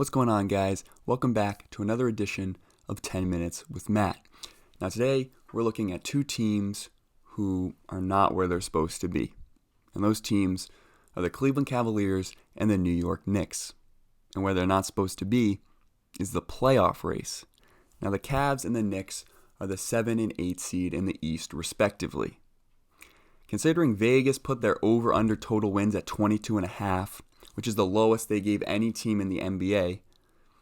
What's going on, guys? Welcome back to another edition of 10 Minutes with Matt. Now today, we're looking at two teams who are not where they're supposed to be. And those teams are the Cleveland Cavaliers and the New York Knicks. And where they're not supposed to be is the playoff race. Now the Cavs and the Knicks are the 7 and 8 seed in the East, respectively. Considering Vegas put their over-under total wins at 22.5, which is the lowest they gave any team in the NBA,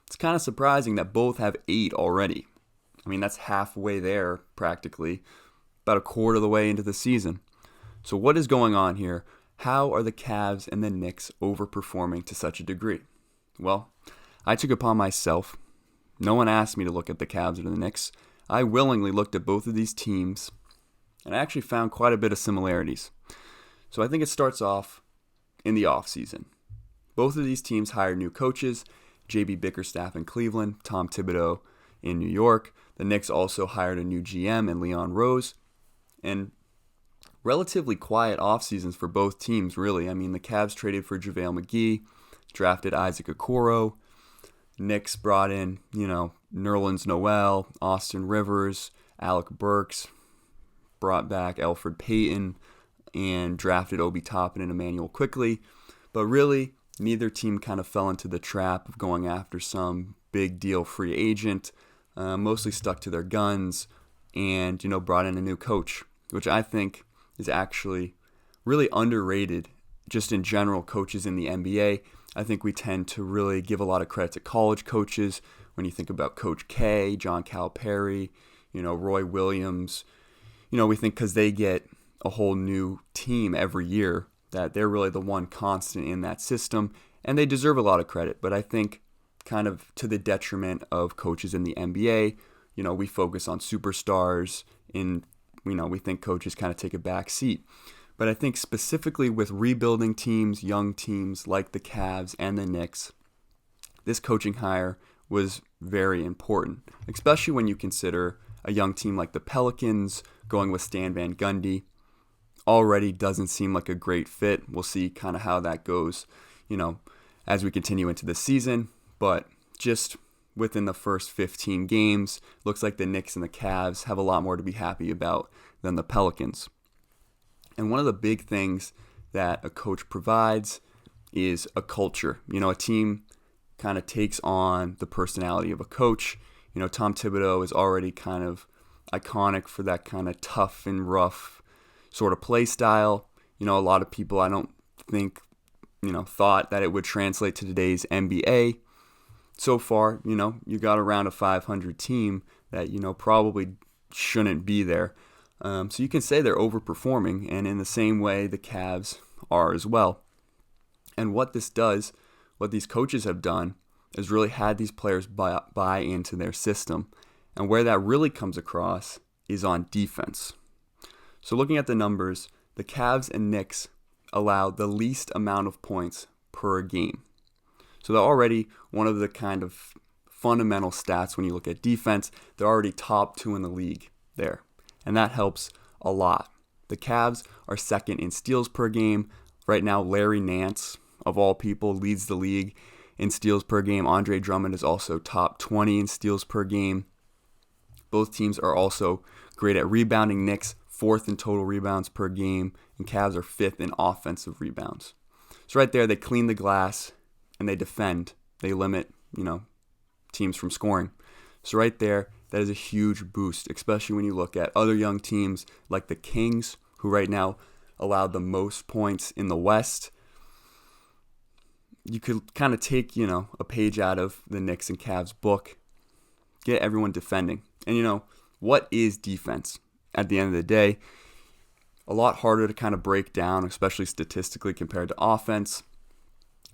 it's kind of surprising that both have 8 already. I mean, that's halfway there, practically, about a quarter of the way into the season. So what is going on here? How are the Cavs and the Knicks overperforming to such a degree? Well, I took it upon myself. No one asked me to look at the Cavs or the Knicks. I willingly looked at both of these teams, and I actually found quite a bit of similarities. So I think it starts off in the offseason. Both of these teams hired new coaches, J.B. Bickerstaff in Cleveland, Tom Thibodeau in New York. The Knicks also hired a new GM in Leon Rose. And relatively quiet off seasons for both teams, really. I mean, the Cavs traded for JaVale McGee, drafted Isaac Okoro. Knicks brought in, Nerlens Noel, Austin Rivers, Alec Burks, brought back Elfrid Payton, and drafted Obi Toppin and Emmanuel Quickley. But really, neither team kind of fell into the trap of going after some big deal free agent, mostly stuck to their guns, and, brought in a new coach, which I think is actually really underrated just in general, coaches in the NBA. I think we tend to really give a lot of credit to college coaches. When you think about Coach K, John Calipari, Roy Williams, we think because they get a whole new team every year that they're really the one constant in that system, and they deserve a lot of credit. But I think kind of to the detriment of coaches in the NBA, we focus on superstars, we think coaches kind of take a back seat. But I think specifically with rebuilding teams, young teams like the Cavs and the Knicks, this coaching hire was very important, especially when you consider a young team like the Pelicans going with Stan Van Gundy. Already doesn't seem like a great fit. We'll see kind of how that goes, as we continue into the season. But just within the first 15 games, looks like the Knicks and the Cavs have a lot more to be happy about than the Pelicans. And one of the big things that a coach provides is a culture. A team kind of takes on the personality of a coach. Tom Thibodeau is already kind of iconic for that kind of tough and rough sort of play style. A lot of people, I don't think, thought that it would translate to today's NBA. So far, you got around a 500 team that, probably shouldn't be there. So you can say they're overperforming, and in the same way, the Cavs are as well. And what this does, what these coaches have done, is really had these players buy into their system. And where that really comes across is on defense. So looking at the numbers, the Cavs and Knicks allow the least amount of points per game. So they're already one of the kind of fundamental stats when you look at defense. They're already top 2 in the league there. And that helps a lot. The Cavs are second in steals per game. Right now, Larry Nance, of all people, leads the league in steals per game. Andre Drummond is also top 20 in steals per game. Both teams are also great at rebounding. Knicks, 4th in total rebounds per game, and Cavs are 5th in offensive rebounds. So right there, they clean the glass, and they defend. They limit, teams from scoring. So right there, that is a huge boost, especially when you look at other young teams like the Kings, who right now allowed the most points in the West. You could kind of take, a page out of the Knicks and Cavs book, get everyone defending. And, what is defense? At the end of the day, a lot harder to kind of break down, especially statistically compared to offense,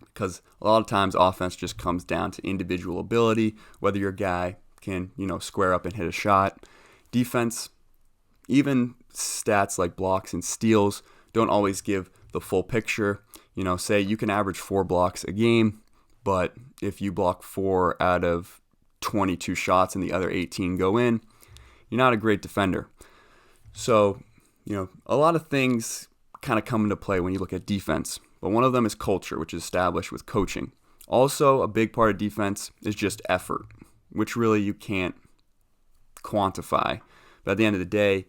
because a lot of times offense just comes down to individual ability, whether your guy can, square up and hit a shot. Defense, even stats like blocks and steals don't always give the full picture. Say you can average 4 blocks a game, but if you block 4 out of 22 shots and the other 18 go in, you're not a great defender. So, a lot of things kind of come into play when you look at defense. But one of them is culture, which is established with coaching. Also, a big part of defense is just effort, which really you can't quantify. But at the end of the day,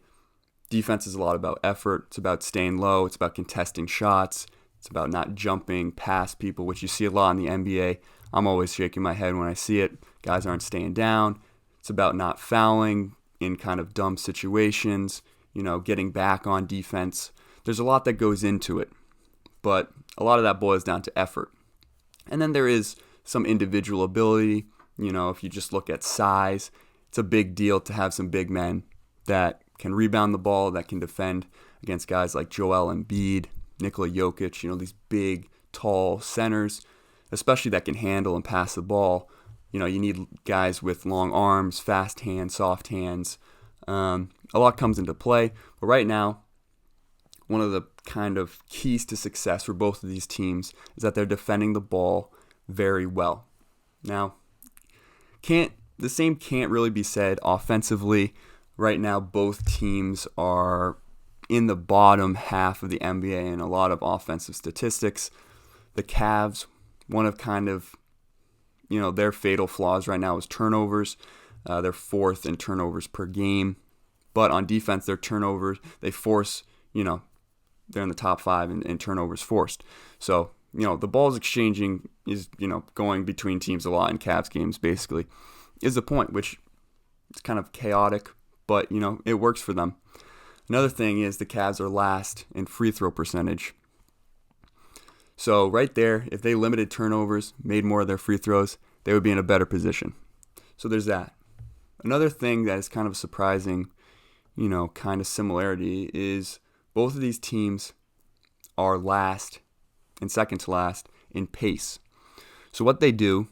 defense is a lot about effort. It's about staying low. It's about contesting shots. It's about not jumping past people, which you see a lot in the NBA. I'm always shaking my head when I see it. Guys aren't staying down. It's about not fouling in kind of dumb situations, getting back on defense. There's a lot that goes into it, but a lot of that boils down to effort. And then there is some individual ability. If you just look at size, it's a big deal to have some big men that can rebound the ball, that can defend against guys like Joel Embiid, Nikola Jokic, these big, tall centers, especially that can handle and pass the ball. You need guys with long arms, fast hands, soft hands. A lot comes into play. But right now, one of the kind of keys to success for both of these teams is that they're defending the ball very well. Now, the same can't really be said offensively. Right now, both teams are in the bottom half of the NBA in a lot of offensive statistics. The Cavs, one of kind of, their fatal flaws right now is turnovers. They're fourth in turnovers per game. But on defense, their turnovers, they force, they're in the top 5 in turnovers forced. So, the ball's exchanging is, going between teams a lot in Cavs games, basically, is the point, which is kind of chaotic, but, it works for them. Another thing is the Cavs are last in free throw percentage. So right there, if they limited turnovers, made more of their free throws, they would be in a better position. So there's that. Another thing that is kind of surprising, kind of similarity is both of these teams are last and second to last in pace. So what they do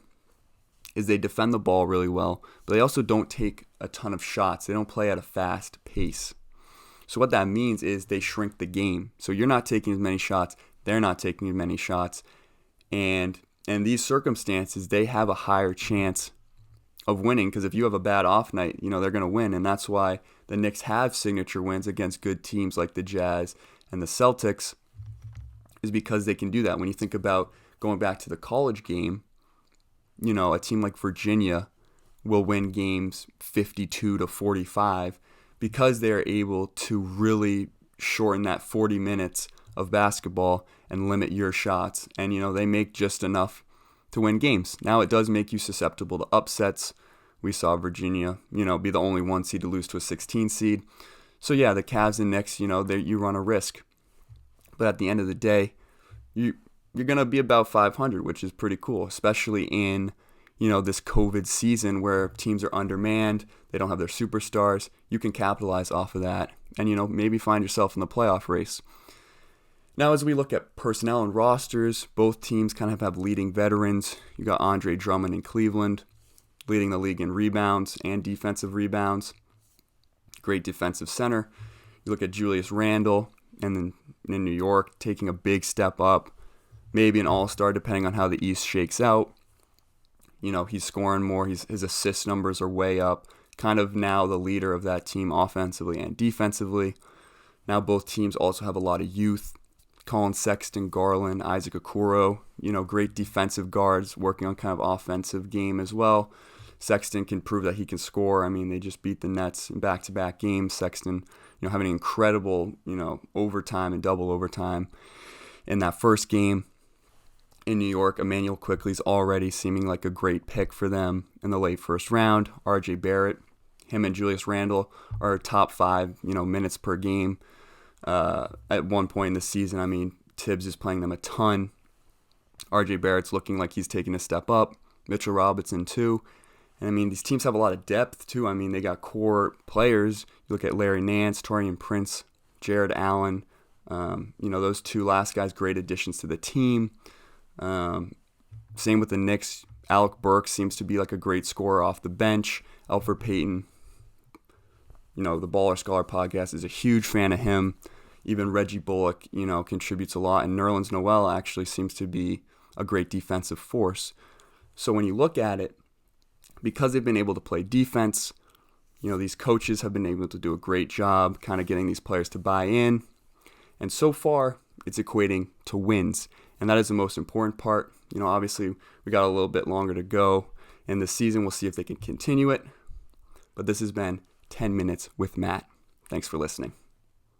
is they defend the ball really well, but they also don't take a ton of shots. They don't play at a fast pace. So what that means is they shrink the game. So you're not taking as many shots. They're not taking as many shots. And in these circumstances, they have a higher chance of winning because if you have a bad off night, they're going to win. And that's why the Knicks have signature wins against good teams like the Jazz and the Celtics, is because they can do that. When you think about going back to the college game, a team like Virginia will win games 52-45 because they're able to really shorten that 40 minutes of basketball and limit your shots. And, they make just enough to win games. Now, it does make you susceptible to upsets. We saw Virginia, be the only 1 seed to lose to a 16 seed. So, yeah, the Cavs and Knicks, you run a risk. But at the end of the day, you're going to be about 500, which is pretty cool, especially in this COVID season where teams are undermanned, they don't have their superstars. You can capitalize off of that and, maybe find yourself in the playoff race. Now, as we look at personnel and rosters, both teams kind of have leading veterans. You got Andre Drummond in Cleveland, leading the league in rebounds and defensive rebounds. Great defensive center. You look at Julius Randle, and then in New York, taking a big step up. Maybe an all-star, depending on how the East shakes out. He's scoring more. His assist numbers are way up. Kind of now the leader of that team offensively and defensively. Now both teams also have a lot of youth. Colin Sexton, Garland, Isaac Okoro, great defensive guards working on kind of offensive game as well. Sexton can prove that he can score. I mean, they just beat the Nets in back-to-back games. Sexton, having incredible, overtime and double overtime in that first game. In New York, Emmanuel Quickley's already seeming like a great pick for them in the late first round. RJ Barrett, him and Julius Randle are top 5, minutes per game. At one point in the season, I mean, Tibbs is playing them a ton. RJ Barrett's looking like he's taking a step up. Mitchell Robinson too. And I mean, these teams have a lot of depth too. I mean, they got core players. You look at Larry Nance, Taurean Prince, Jared Allen. Those 2 last guys, great additions to the team. Same with the Knicks. Alec Burks seems to be like a great scorer off the bench. Elfrid Payton, the Baller Scholar podcast is a huge fan of him. Even Reggie Bullock, contributes a lot. And Nerlens Noel actually seems to be a great defensive force. So when you look at it, because they've been able to play defense, these coaches have been able to do a great job kind of getting these players to buy in. And so far, it's equating to wins. And that is the most important part. Obviously, we got a little bit longer to go in the season. We'll see if they can continue it. But this has been 10 Minutes with Matt. Thanks for listening.